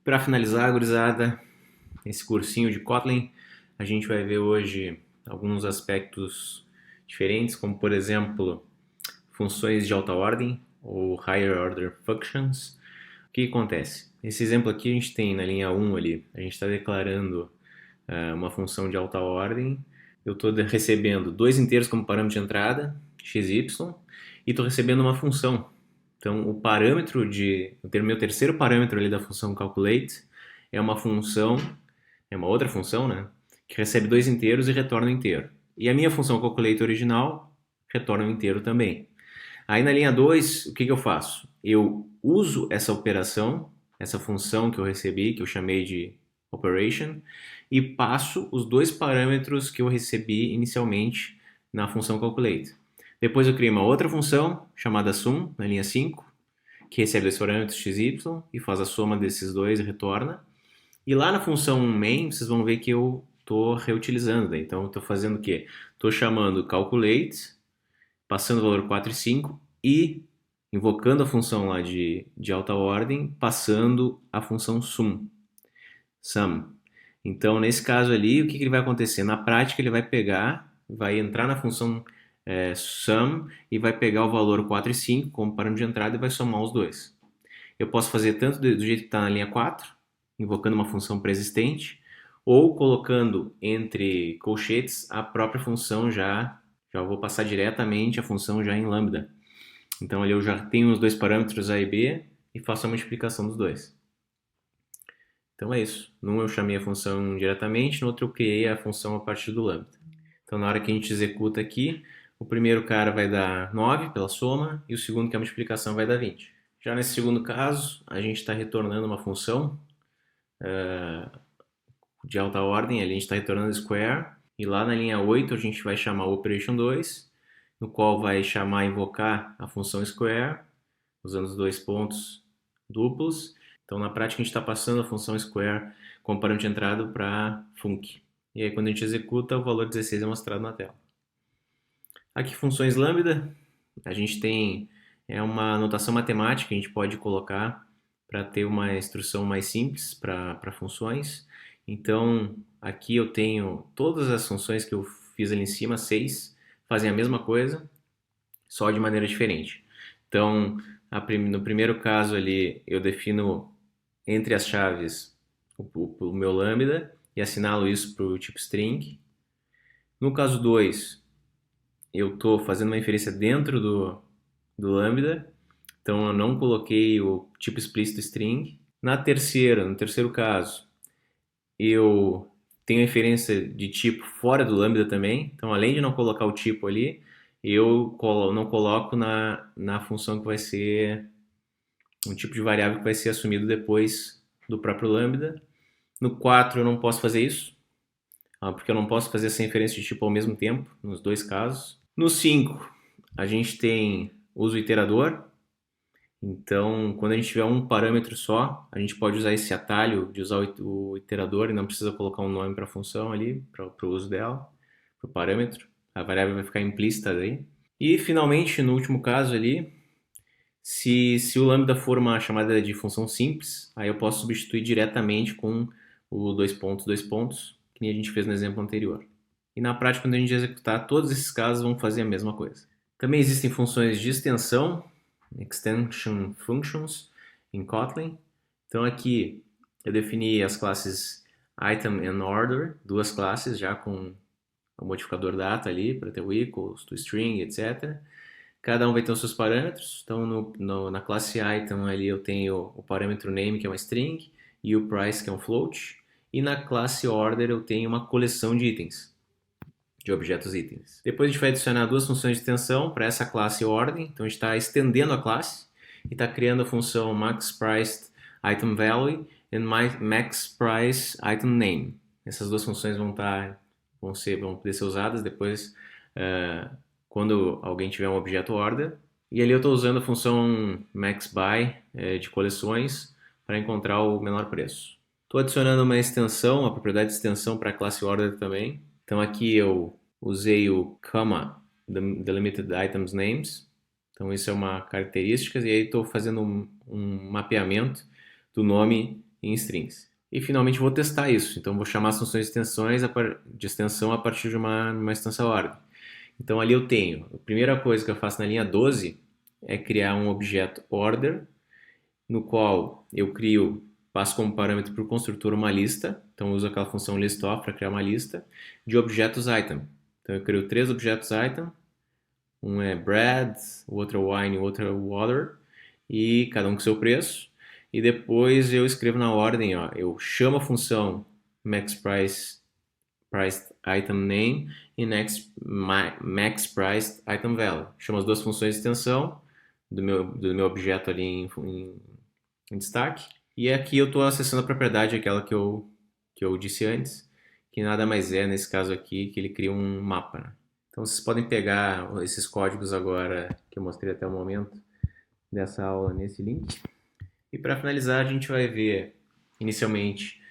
Para finalizar, gurizada, esse cursinho de Kotlin, a gente vai ver hoje alguns aspectos diferentes, como por exemplo, funções de alta ordem ou higher order functions. O que acontece? Esse exemplo aqui a gente tem na linha 1 ali, a gente está declarando uma função de alta ordem, eu estou recebendo dois inteiros como parâmetro de entrada, x, y, e estou recebendo uma função. Então, o meu terceiro parâmetro ali da função calculate é uma função, é uma outra função, né, que recebe dois inteiros e retorna um inteiro. E a minha função calculate original retorna um inteiro também. Aí na linha 2, o que eu faço? Eu uso essa operação, essa função que eu recebi, que eu chamei de operation, e passo os dois parâmetros que eu recebi inicialmente na função calculate. Depois eu criei uma outra função chamada sum, na linha 5, que recebe dois parâmetros x e y e faz a soma desses dois e retorna. E lá na função main, vocês vão ver que eu estou reutilizando. Né? Então, eu estou fazendo o quê? Estou chamando calculate, passando o valor 4 e 5 e invocando a função lá de alta ordem, passando a função sum. Então, nesse caso ali, o que ele vai acontecer? Na prática, ele vai pegar, vai entrar na função sum e vai pegar o valor 4 e 5 como parâmetro de entrada e vai somar os dois. Eu posso fazer tanto do jeito que está na linha 4, invocando uma função pré-existente, ou colocando entre colchetes a própria função já vou passar diretamente a função já em lambda. Então ali eu já tenho os dois parâmetros A e B e faço a multiplicação dos dois. Então é isso. Num eu chamei a função diretamente, no outro eu criei a função a partir do lambda. Então na hora que a gente executa aqui, o primeiro cara vai dar 9 pela soma e o segundo, que é a multiplicação, vai dar 20. Já nesse segundo caso, a gente está retornando uma função de alta ordem, ali a gente está retornando square, e lá na linha 8 a gente vai chamar o operation 2, no qual vai chamar, invocar a função square, usando os dois pontos duplos. Então na prática a gente está passando a função square como parâmetro de entrada para func. E aí quando a gente executa, o valor 16 é mostrado na tela. Aqui funções lambda, a gente tem uma notação matemática que a gente pode colocar para ter uma instrução mais simples para funções. Então, aqui eu tenho todas as funções que eu fiz ali em cima, 6, fazem a mesma coisa, só de maneira diferente. Então, no primeiro caso ali, eu defino entre as chaves o meu lambda e assinalo isso para o tipo string. No caso 2, eu estou fazendo uma inferência dentro do lambda, então eu não coloquei o tipo explícito string. No terceiro caso, eu tenho a inferência de tipo fora do lambda também, então além de não colocar o tipo ali, eu não coloco na função que vai ser um tipo de variável que vai ser assumido depois do próprio lambda. No 4 eu não posso fazer isso, porque eu não posso fazer essa inferência de tipo ao mesmo tempo, nos dois casos. No 5, a gente tem uso iterador. Então, quando a gente tiver um parâmetro só, a gente pode usar esse atalho de usar o iterador e não precisa colocar um nome para a função ali, para o uso dela, para o parâmetro. A variável vai ficar implícita daí. E, finalmente, no último caso ali, se o lambda for uma chamada de função simples, aí eu posso substituir diretamente com o dois pontos, que nem a gente fez no exemplo anterior. E na prática, quando a gente executar, todos esses casos vão fazer a mesma coisa. Também existem funções de extensão, extension functions, em Kotlin. Então aqui eu defini as classes item and order, duas classes já com o modificador data ali, para ter o equals, to string, etc. Cada um vai ter os seus parâmetros. Então na classe item ali eu tenho o parâmetro name, que é uma string, e o price, que é um float. E na classe order eu tenho uma coleção de itens, de objetos itens. Depois a gente vai adicionar duas funções de extensão para essa classe ordem. Então a gente está estendendo a classe e está criando a função maxPricedItemValue e maxPriceItemName. Essas duas funções vão poder ser usadas depois quando alguém tiver um objeto order. E ali eu estou usando a função maxBuy de coleções para encontrar o menor preço. Estou adicionando uma extensão, uma propriedade de extensão para a classe order também. Então aqui eu usei o comma delimited items names. Então isso é uma característica e aí estou fazendo um mapeamento do nome em strings. E finalmente vou testar isso. Então vou chamar as funções de extensão a partir de uma instância ordem. Então ali eu tenho, a primeira coisa que eu faço na linha 12 é criar um objeto order, no qual eu passo como parâmetro para o construtor uma lista. Então eu uso aquela função listOf para criar uma lista de objetos item. Então eu crio 3 objetos item, um é bread, o outro é wine, o outro é water, e cada um com seu preço. E depois eu escrevo na ordem, ó, eu chamo a função maxPrice item name e maxPriced item value. Chamo as duas funções de extensão do meu objeto ali em destaque. E aqui eu estou acessando a propriedade, aquela que eu disse antes, que nada mais é, nesse caso aqui, que ele cria um mapa, né? Então vocês podem pegar esses códigos agora, que eu mostrei até o momento dessa aula, nesse link. E para finalizar, a gente vai ver inicialmente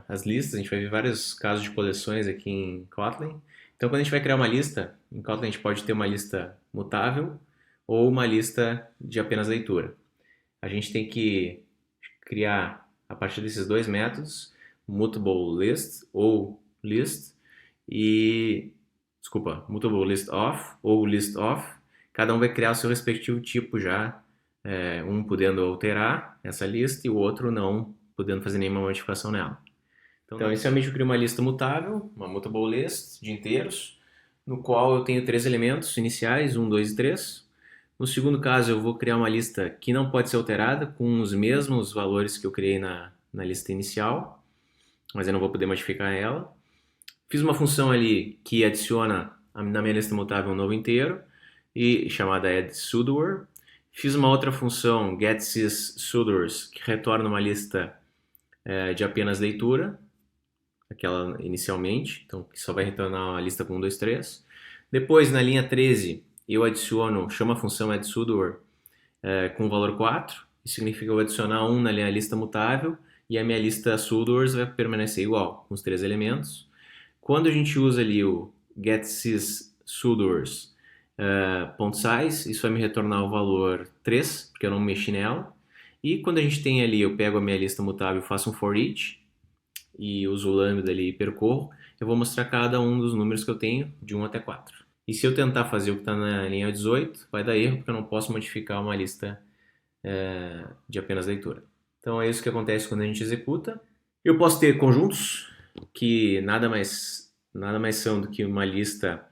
as listas. A gente vai ver vários casos de coleções aqui em Kotlin. Então quando a gente vai criar uma lista, em Kotlin a gente pode ter uma lista mutável ou uma lista de apenas leitura. A gente tem que criar, a partir desses dois métodos, mutable list ou list mutable list of ou list of. Cada um vai criar o seu respectivo tipo já, um podendo alterar essa lista e o outro não podendo fazer nenhuma modificação nela. Então inicialmente eu crio uma lista mutável, uma mutable list de inteiros, no qual eu tenho 3 elementos iniciais, 1, 2 e 3. No segundo caso, eu vou criar uma lista que não pode ser alterada, com os mesmos valores que eu criei na lista inicial, mas eu não vou poder modificar ela. Fiz uma função ali que adiciona na minha lista mutável um novo inteiro, chamada addSudoer. Fiz uma outra função, getSysSudors, que retorna uma lista de apenas leitura, aquela inicialmente, então que só vai retornar uma lista com 1, 2, 3. Depois, na linha 13, eu chamo a função addSudoer com o valor 4. Isso significa que eu vou adicionar 1 na minha lista mutável e a minha lista Sudors vai permanecer igual, com os 3 elementos. Quando a gente usa ali o getSysSudors .size, isso vai me retornar o valor 3, porque eu não mexi nela. E quando a gente tem ali, eu pego a minha lista mutável, faço um for each e uso o lambda ali e percorro, eu vou mostrar cada um dos números que eu tenho, de 1 até 4. E se eu tentar fazer o que está na linha 18, vai dar erro, porque eu não posso modificar uma lista de apenas leitura. Então é isso que acontece quando a gente executa. Eu posso ter conjuntos, que nada mais são do que uma lista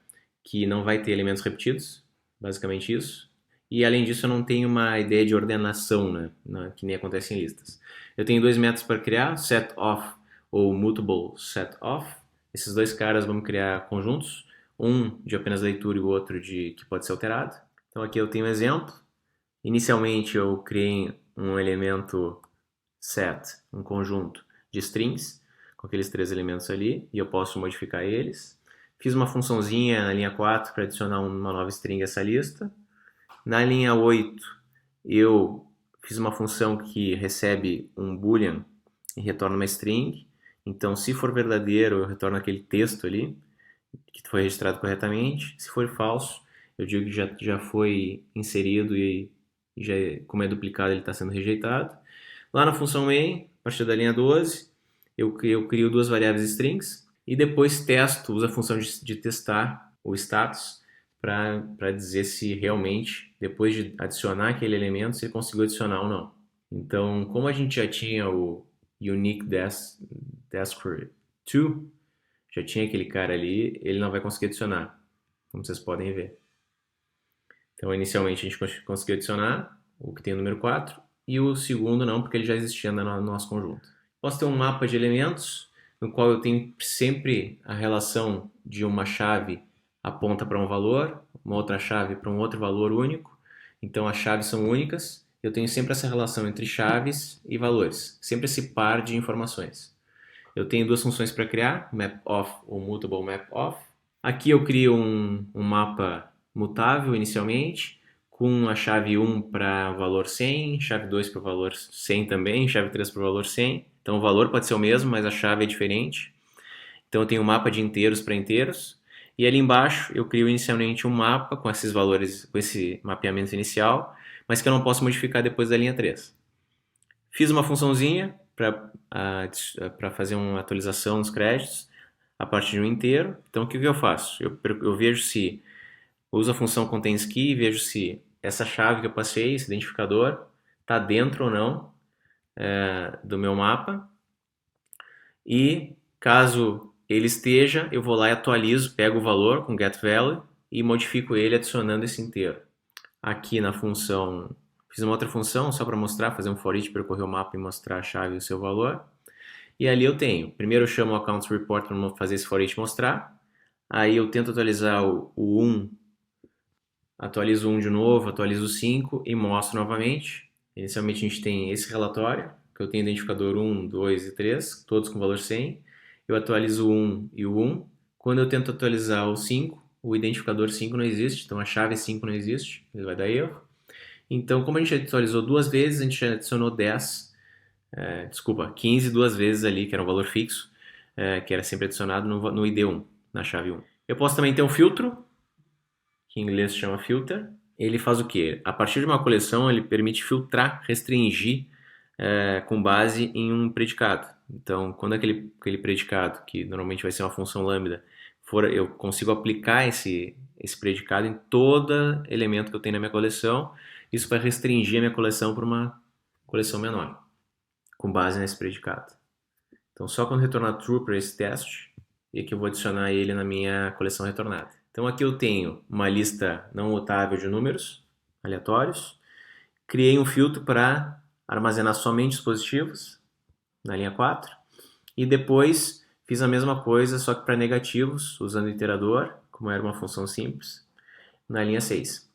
que não vai ter elementos repetidos, basicamente isso. E além disso eu não tenho uma ideia de ordenação, né, que nem acontece em listas. Eu tenho 2 métodos para criar, setOf ou mutable setOf. Esses dois caras vão criar conjuntos, um de apenas leitura e o outro que pode ser alterado. Então aqui eu tenho um exemplo. Inicialmente eu criei um elemento set, um conjunto de strings, com aqueles 3 elementos ali, e eu posso modificar eles. Fiz uma funçãozinha na linha 4 para adicionar uma nova string a essa lista. Na linha 8, eu fiz uma função que recebe um boolean e retorna uma string. Então, se for verdadeiro, eu retorno aquele texto ali, que foi registrado corretamente. Se for falso, eu digo que já foi inserido e como é duplicado, ele está sendo rejeitado. Lá na função main, a partir da linha 12, eu crio 2 variáveis strings e depois uso a função de testar o status para dizer se realmente, depois de adicionar aquele elemento, se ele conseguiu adicionar ou não. Então, como a gente já tinha o unique descriptor 2, já tinha aquele cara ali, ele não vai conseguir adicionar, como vocês podem ver. Então, inicialmente a gente conseguiu adicionar o que tem o número 4 e o segundo não, porque ele já existia no nosso conjunto. Posso ter um mapa de elementos no qual eu tenho sempre a relação de uma chave aponta para um valor, uma outra chave para um outro valor único. Então as chaves são únicas. Eu tenho sempre essa relação entre chaves e valores, sempre esse par de informações. Eu tenho 2 funções para criar, mapOf ou mutable mapOf. Aqui eu crio um mapa mutável inicialmente, com a chave 1 para o valor 100, chave 2 para o valor 100 também, chave 3 para o valor 100. Então o valor pode ser o mesmo, mas a chave é diferente. Então eu tenho um mapa de inteiros para inteiros. E ali embaixo eu crio inicialmente um mapa com esses valores, com esse mapeamento inicial, mas que eu não posso modificar depois da linha 3. Fiz uma funçãozinha para fazer uma atualização nos créditos a partir de um inteiro. Então, o que eu faço? Eu vejo se uso a função contains_key e vejo se essa chave que eu passei, esse identificador, está dentro ou não do meu mapa. E caso ele esteja, eu vou lá e atualizo, pego o valor com getValue e modifico ele adicionando esse inteiro. Aqui na função, fiz uma outra função só para mostrar, fazer um for each, percorrer o mapa e mostrar a chave e o seu valor. E ali eu tenho, primeiro eu chamo o Accounts Report para fazer esse for each mostrar. Aí eu tento atualizar o 1, atualizo o 1 de novo, atualizo o 5 e mostro novamente. Inicialmente a gente tem esse relatório, que eu tenho identificador 1, 2 e 3, todos com valor 100. Eu atualizo o 1 e o 1. Quando eu tento atualizar o 5, o identificador 5 não existe, então a chave 5 não existe, ele vai dar erro. Então, como a gente atualizou duas vezes, a gente adicionou 15 duas vezes ali, que era um valor fixo, que era sempre adicionado no ID1, na chave 1. Eu posso também ter um filtro, que em inglês se chama filter. Ele faz o quê? A partir de uma coleção, ele permite filtrar, restringir com base em um predicado. Então, quando aquele predicado, que normalmente vai ser uma função lambda, eu consigo aplicar esse predicado em todo elemento que eu tenho na minha coleção, isso vai restringir a minha coleção para uma coleção menor, com base nesse predicado. Então, só quando retornar true para esse teste, é que eu vou adicionar ele na minha coleção retornada. Então, aqui eu tenho uma lista não mutável de números aleatórios. Criei um filtro para armazenar somente os positivos, na linha 4. E depois fiz a mesma coisa, só que para negativos, usando o iterador, como era uma função simples, na linha 6.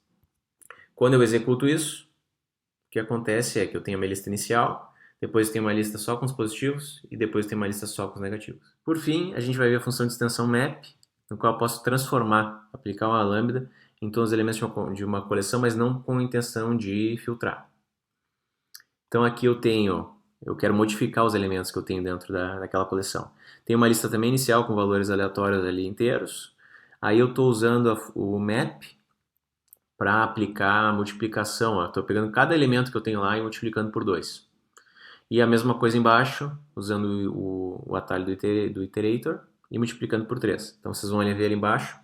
Quando eu executo isso, o que acontece é que eu tenho a minha lista inicial, depois tem uma lista só com os positivos e depois tem uma lista só com os negativos. Por fim, a gente vai ver a função de extensão map, no qual eu posso transformar, aplicar uma lambda em todos os elementos de uma coleção, mas não com a intenção de filtrar. Então aqui eu quero modificar os elementos que eu tenho dentro daquela coleção. Tem uma lista também inicial com valores aleatórios ali inteiros. Aí eu estou usando o map para aplicar a multiplicação. Estou pegando cada elemento que eu tenho lá e multiplicando por 2. E a mesma coisa embaixo, usando o atalho do iterator e multiplicando por 3. Então vocês vão ver ali embaixo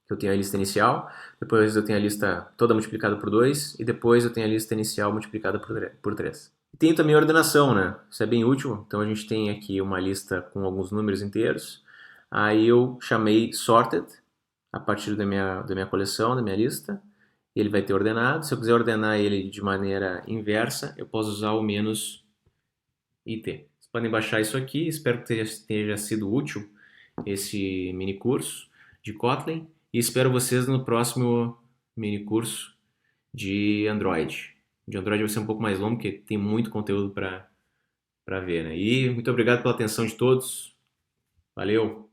que eu tenho a lista inicial, depois eu tenho a lista toda multiplicada por 2 e depois eu tenho a lista inicial multiplicada por 3. E tem também a ordenação, né? Isso é bem útil. Então a gente tem aqui uma lista com alguns números inteiros. Aí eu chamei sorted a partir da minha coleção, da minha lista. Ele vai ter ordenado. Se eu quiser ordenar ele de maneira inversa, eu posso usar o menos IT. Vocês podem baixar isso aqui. Espero que tenha sido útil esse mini curso de Kotlin. E espero vocês no próximo mini curso de Android. De Android vai ser um pouco mais longo, porque tem muito conteúdo para ver, né? E muito obrigado pela atenção de todos. Valeu!